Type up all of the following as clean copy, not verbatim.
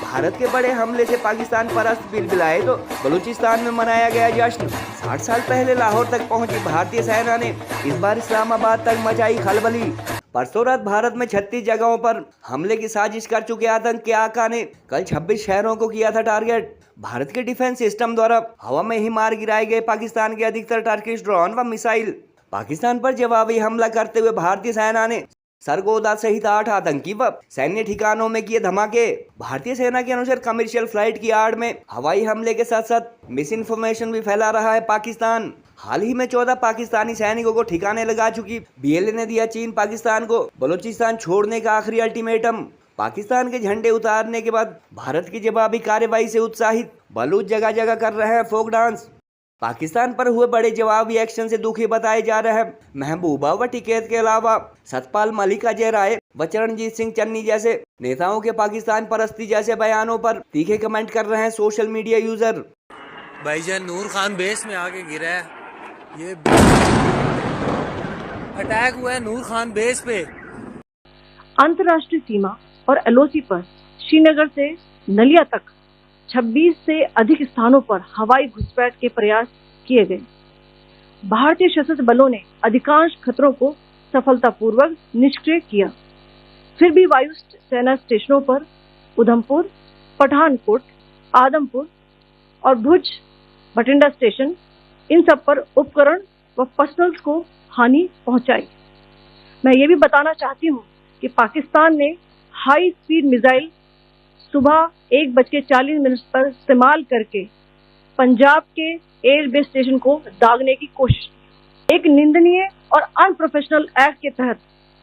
भारत के बड़े हमले से पाकिस्तान परस्त बिलबिलाए तो बलूचिस्तान में मनाया गया जश्न। 60 साल पहले लाहौर तक पहुंची भारतीय सेना ने इस बार इस्लामाबाद तक मचाई खलबली। परसों रात भारत में 36 जगहों पर हमले की साजिश कर चुके आतंक के आका ने कल 26 शहरों को किया था टारगेट। भारत के डिफेंस सिस्टम द्वारा हवा में ही मार गिराए गए पाकिस्तान के अधिकतर टर्किश ड्रोन व मिसाइल। पाकिस्तान पर जवाबी हमला करते हुए भारतीय सेना ने सरगोदा सहित 8 आतंकी व सैन्य ठिकानों में किए धमाके। भारतीय सेना के अनुसार कमर्शियल फ्लाइट की आड़ में हवाई हमले के साथ साथ मिस इन्फॉर्मेशन भी फैला रहा है पाकिस्तान। हाल ही में 14 पाकिस्तानी सैनिकों को ठिकाने लगा चुकी BLA ने दिया चीन पाकिस्तान को बलूचिस्तान छोड़ने का आखिरी अल्टीमेटम। पाकिस्तान के झंडे उतारने के बाद भारत की जवाबी कार्रवाई से उत्साहित बलूच जगह जगह कर रहे हैं फोक डांस। पाकिस्तान पर हुए बड़े जवाबी एक्शन से दुखी बताए जा रहे हैं महबूबा व टिकैत के अलावा सतपाल मलिक, अजय राय व चरणजीत सिंह चन्नी जैसे नेताओं के पाकिस्तान परस्ती जैसे बयानों पर तीखे कमेंट कर रहे हैं सोशल मीडिया यूजर। भाईजान नूर खान बेस में आके गिरा है, ये अटैक हुआ है नूर खान बेस पे। अंतर्राष्ट्रीय सीमा और LOC पर श्रीनगर से नलिया तक 26 से अधिक स्थानों पर हवाई घुसपैठ के प्रयास किए गए। भारतीय सशस्त्र बलों ने अधिकांश खतरों को सफलतापूर्वक निष्क्रिय किया। फिर भी वायु सेना स्टेशनों पर उधमपुर, पठानकोट, आदमपुर और भुज बठिंडा स्टेशन, इन सब पर उपकरण व पर्सनल्स को हानि पहुंचाई। मैं ये भी बताना चाहती हूँ कि पाकिस्तान ने हाई स्पीड मिसाइल सुबह 1:40 पर इस्तेमाल करके पंजाब के एयरबेस स्टेशन को दागने की कोशिश की। एक निंदनीय और अनप्रोफेशनल एक्ट के तहत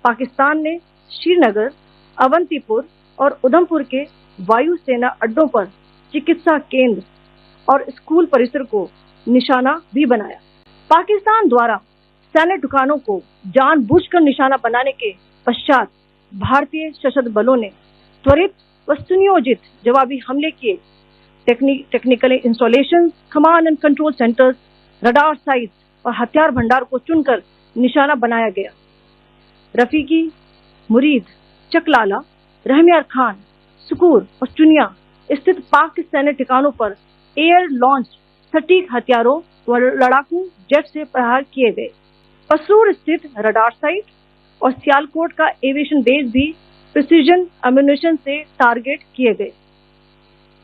पाकिस्तान ने श्रीनगर, अवंतीपुर और उधमपुर के वायु सेना अड्डों पर चिकित्सा केंद्र और स्कूल परिसर को निशाना भी बनाया। पाकिस्तान द्वारा सैन्य ठिकानों को जानबूझकर निशाना बनाने के पश्चात भारतीय सशस्त्र बलों ने त्वरित व सुनियोजित जवाबी हमले किए। Technical installation, command and control centres, radar sites और हथियार भंडार को चुनकर निशाना बनाया गया। रफीकी, मुरीद, चकलाला, रहमियार खान, सुकूर और चुनिया स्थित पाक सैन्य ठिकानों पर एयर लॉन्च सटीक हथियारों व लड़ाकू जेट से प्रहार किए गए। पसरूर स्थित रडार साइट और सियालकोट का एविएशन बेस भी प्रिसीजन अम्यूनिशन से टारगेट किए गए।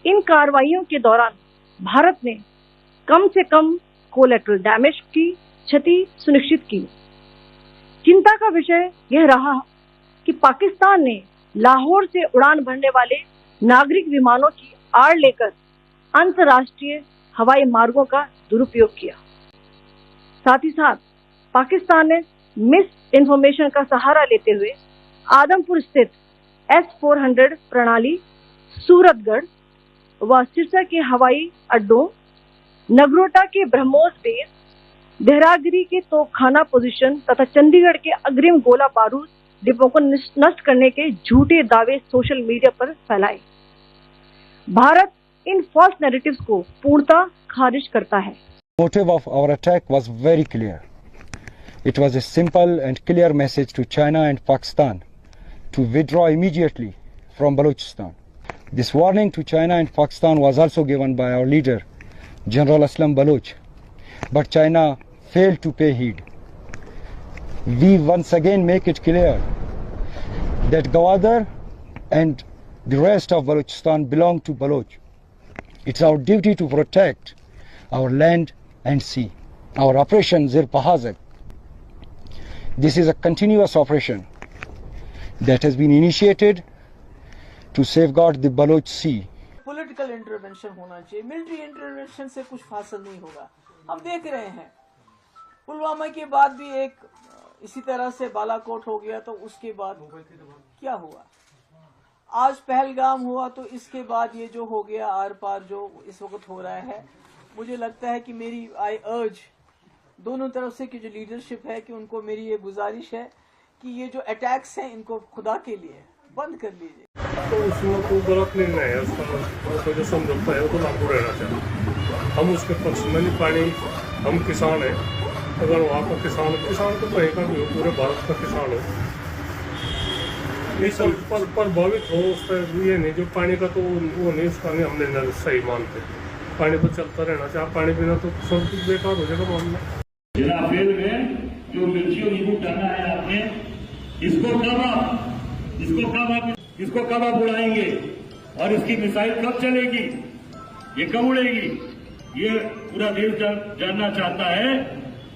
इन कार्रवाइयों के दौरान भारत ने कम से कम कोलैटरल डैमेज की क्षति सुनिश्चित की। चिंता का विषय यह रहा कि पाकिस्तान ने लाहौर से उड़ान भरने वाले नागरिक विमानों की आड़ लेकर अंतर्राष्ट्रीय हवाई मार्गों का दुरुपयोग किया। साथ ही साथ पाकिस्तान ने मिस इन्फॉर्मेशन का सहारा लेते हुए आदमपुर स्थित S-400 प्रणाली, सूरतगढ़ व सिरसा के हवाई अड्डों, नगरोटा के ब्रह्मोस बेस, देहरागिरी के तोपखाना पोजीशन तथा चंडीगढ़ के अग्रिम गोला बारूद डिपो को नष्ट करने के झूठे दावे सोशल मीडिया पर फैलाए। भारत इन फॉल्स नैरेटिव्स को पूर्णतः खारिज करता है। Motive of our attack was very clear. It was a simple and clear message to China and Pakistan to withdraw immediately from Balochistan. This warning to China and Pakistan was also given by our leader, General Aslam Baloch, but China failed to pay heed. We once again make it clear that Gwadar and the rest of Balochistan belong to Baloch. It's our duty to protect our land and sea. Our operation Zir Pahazak. This is a continuous operation that has been initiated to safeguard the Baloch Sea. Political intervention होना चाहिए, military intervention से कुछ हासिल नहीं होगा। हम देख रहे हैं पुलवामा के बाद भी एक इसी तरह से बालाकोट हो गया, तो उसके बाद क्या हुआ? आज पहलगाम हुआ, तो इसके बाद ये जो हो गया आर पार जो इस वक्त हो रहा है, मुझे लगता है कि मेरी आई अर्ज दोनों तरफ से की जो लीडरशिप है कि उनको मेरी ये गुजारिश है कि ये जो अटैक्स हैं इनको खुदा के लिए बंद कर लीजिए। तो उसमें कोई गलत निर्णय है, उसका जो समझौता है वो तो लागू रहना चाहिए। हम उसके पक्ष में नहीं पानी, हम किसान हैं। अगर वहाँ का किसान तो कहीं का भी हो, पूरे भारत का किसान हो, प्रभावित हो उसका ये नहीं, जो पानी का तो वो नहीं, उसका नहीं हमने सही मानते। पानी तो चलता रहना चाहिए, पानी बिना तो सब कुछ बेकार हो जाएगा मामला। राफेल में जो मिर्ची और नींबू डाला है आपने, इसको कब आप उड़ाएंगे और इसकी मिसाइल कब चलेगी, ये कब उड़ेगी, ये पूरा देश जानना चाहता है,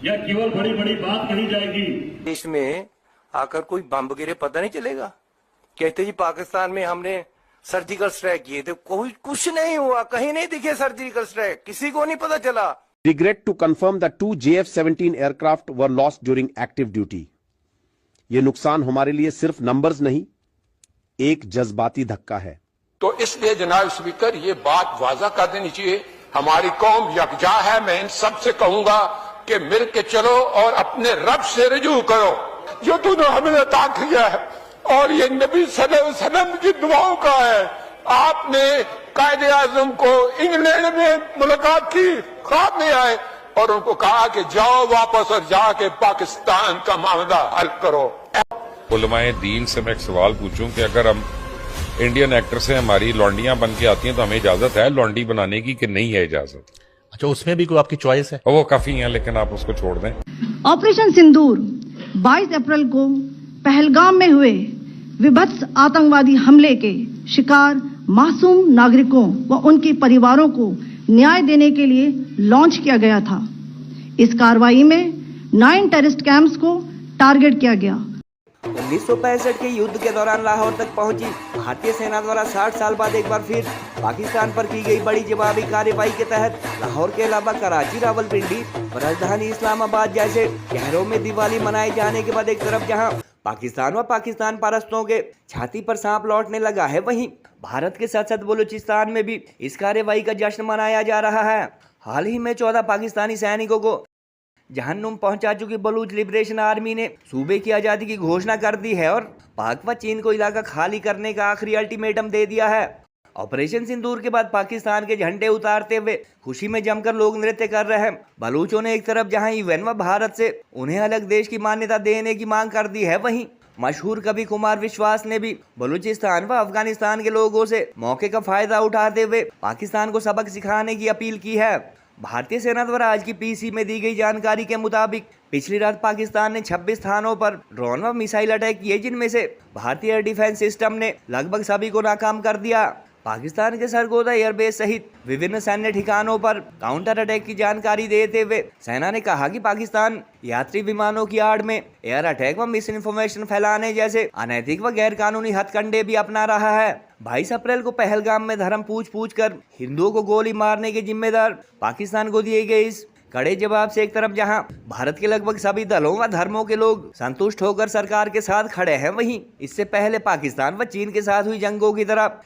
या केवल बड़ी बड़ी बात कही जाएगी। देश में आकर कोई बम गिरे पता नहीं चलेगा। कहते जी पाकिस्तान में हमने सर्जिकल स्ट्राइक किए थे, कोई कुछ नहीं हुआ, कहीं नहीं दिखे सर्जिकल स्ट्राइक, किसी को नहीं पता चला। Regret to confirm that 2 JF-17 aircraft were lost during active duty. ये नुकसान हमारे लिए सिर्फ नंबर्स नहीं, एक जज्बाती धक्का है। तो इसलिए जनाब स्पीकर, ये बात वाजा कर देनी चाहिए, हमारी कौम यकजा है। मैं इन सबसे कहूंगा कि मिल के चलो और अपने रब से रुजू करो, जो तूने हमें अता किया है, और ये नबी सल्लल्लाहु अलैहि वसल्लम की दुआओं का है। आपने कायदे आजम को इंग्लैंड में मुलाकात की, ख्वाब में आए और उनको कहा कि जाओ वापस और जाके पाकिस्तान का मामला हल करो। उलमाए दीन से मैं एक सवाल पूछूं कि अगर हम इंडियन एक्टर से हमारी लौंडियां बन के आती हैं तो हमें इजाजत है लौंडी बनाने की कि नहीं है इजाजत? अच्छा, उसमें भी कोई आपकी चॉइस है? वो काफी है, लेकिन आप उसको छोड़ दें। ऑपरेशन सिंदूर 22 अप्रैल को पहलगाम में हुए विभत्स आतंकवादी हमले के शिकार मासूम नागरिकों व उनके परिवारों को न्याय देने के लिए लॉन्च किया गया था। इस कार्रवाई में 9 टेररिस्ट कैंप्स को टारगेट किया गया। 1965 के युद्ध के दौरान लाहौर तक पहुंची भारतीय सेना द्वारा 60 साल बाद एक बार फिर पाकिस्तान पर की गई बड़ी जवाबी कार्रवाई के तहत लाहौर के अलावा कराची, रावलपिंडी और राजधानी इस्लामाबाद जैसे शहरों में दिवाली मनाए जाने के बाद एक तरफ जहां पाकिस्तान व पाकिस्तान परस्तों के छाती पर सांप लौटने लगा है, वहीं भारत के साथ साथ बलूचिस्तान में भी इस कार्रवाई का जश्न मनाया जा रहा है। हाल ही में 14 पाकिस्तानी सैनिकों को जहन्नुम पहुंचा चुकी बलूच लिबरेशन आर्मी ने सूबे की आज़ादी की घोषणा कर दी है और पाक व चीन को इलाका खाली करने का आखिरी अल्टीमेटम दे दिया है। ऑपरेशन सिंदूर के बाद पाकिस्तान के झंडे उतारते हुए खुशी में जमकर लोग नृत्य कर रहे हैं। बलूचों ने एक तरफ जहां यूएन व भारत से उन्हें अलग देश की मान्यता देने की मांग कर दी है, वहीं मशहूर कवि कुमार विश्वास ने भी बलूचिस्तान व अफगानिस्तान के लोगों से मौके का फायदा उठाते हुए पाकिस्तान को सबक सिखाने की अपील की है। भारतीय सेना द्वारा आज की पीसी में दी गई जानकारी के मुताबिक पिछली रात पाकिस्तान ने 26 स्थानों पर ड्रोन व मिसाइल अटैक किए, जिनमें से भारतीय एयर डिफेंस सिस्टम ने लगभग सभी को नाकाम कर दिया। पाकिस्तान के सरगोदा एयरबेस सहित विभिन्न सैन्य ठिकानों पर काउंटर अटैक की जानकारी देते हुए सेना ने कहा कि पाकिस्तान यात्री विमानों की आड़ में एयर अटैक व मिस इन्फॉर्मेशन फैलाने जैसे अनैतिक व गैर कानूनी हथकंडे भी अपना रहा है। 22 अप्रैल को पहलगाम में धर्म पूछ कर हिंदुओं को गोली मारने के जिम्मेदार पाकिस्तान को दिए गए इस कड़े जवाब से एक तरफ जहां भारत के लगभग सभी दलों व धर्मों के लोग संतुष्ट होकर सरकार के साथ खड़े हैं, वहीं इससे पहले पाकिस्तान व चीन के साथ हुई जंगों की तरह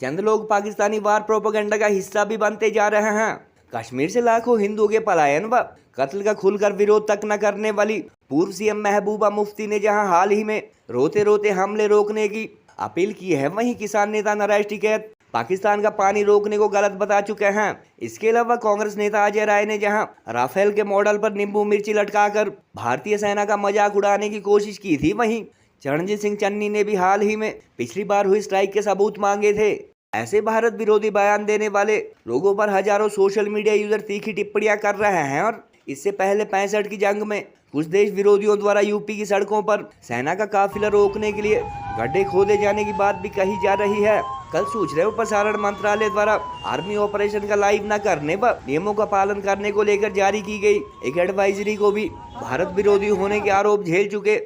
चंद लोग पाकिस्तानी वार प्रोपेगेंडा का हिस्सा भी बनते जा रहे हैं। कश्मीर से लाखों हिंदुओं के पलायन व कत्ल का खुलकर विरोध तक न करने वाली पूर्व सीएम महबूबा मुफ्ती ने जहां हाल ही में रोते रोते हमले रोकने की अपील की है, वहीं किसान नेता नरेश टिकैत पाकिस्तान का पानी रोकने को गलत बता चुके हैं। इसके अलावा कांग्रेस नेता अजय राय ने जहां राफेल के मॉडल पर नींबू मिर्ची लटकाकर भारतीय सेना का मजाक उड़ाने की कोशिश की थी, वहीं चरणजीत सिंह चन्नी ने भी हाल ही में पिछली बार हुई स्ट्राइक के सबूत मांगे थे। ऐसे भारत विरोधी बयान देने वाले लोगों पर हजारों सोशल मीडिया यूजर तीखी टिप्पणियां कर रहे हैं और इससे पहले 65 की जंग में कुछ देश विरोधियों द्वारा यूपी की सड़कों पर सेना का काफिला रोकने के लिए गड्ढे खोदे जाने की बात भी कही जा रही है। कल सूचना एवं प्रसारण मंत्रालय द्वारा आर्मी ऑपरेशन का लाइव न करने व नियमों का पालन करने को लेकर जारी की गई एक एडवाइजरी को भी भारत विरोधी होने के आरोप झेल चुके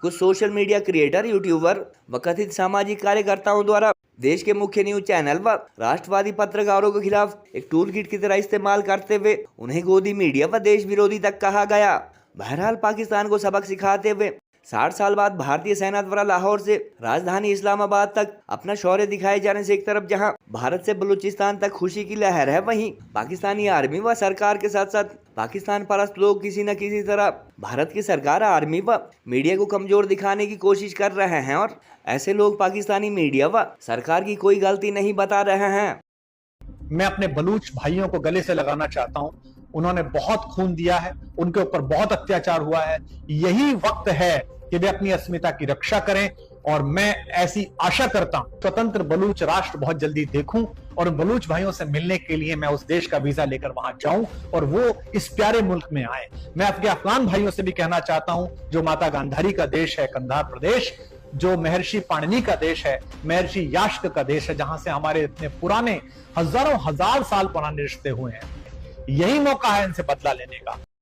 कुछ सोशल मीडिया क्रिएटर, यूट्यूबर व कथित सामाजिक कार्यकर्ताओं द्वारा देश के मुख्य न्यूज चैनल व राष्ट्रवादी पत्रकारों के खिलाफ एक टूल किट की तरह इस्तेमाल करते हुए उन्हें गोदी मीडिया व देश विरोधी तक कहा गया। बहरहाल पाकिस्तान को सबक सिखाते हुए 60 साल बाद भारतीय सेना द्वारा लाहौर से राजधानी इस्लामाबाद तक अपना शौर्य दिखाए जाने से एक तरफ जहां भारत से बलूचिस्तान तक खुशी की लहर है, वहीं पाकिस्तानी आर्मी व सरकार के साथ साथ पाकिस्तान परस्त लोग किसी न किसी तरह भारत की सरकार, आर्मी व मीडिया को कमजोर दिखाने की कोशिश कर रहे हैं और ऐसे लोग पाकिस्तानी मीडिया व सरकार की कोई गलती नहीं बता रहे हैं। मैं अपने बलूच भाइयों को गले से लगाना चाहता हूं, उन्होंने बहुत खून दिया है, उनके ऊपर बहुत अत्याचार हुआ है। यही वक्त है कि वे अपनी अस्मिता की रक्षा करें और मैं ऐसी आशा करता हूं स्वतंत्र बलूच राष्ट्र बहुत जल्दी देखूं और बलूच भाइयों से मिलने के लिए मैं उस देश का वीजा लेकर वहां जाऊं और वो इस प्यारे मुल्क में आए। मैं अपने अफगान भाइयों से भी कहना चाहता हूं, जो माता गांधारी का देश है कंधार प्रदेश, जो महर्षि पाणिनि का देश है, महर्षि यास्क का देश है, जहां से हमारे इतने पुराने हजार साल पुराने रिश्ते हुए हैं, यही मौका है इनसे बदला लेने का।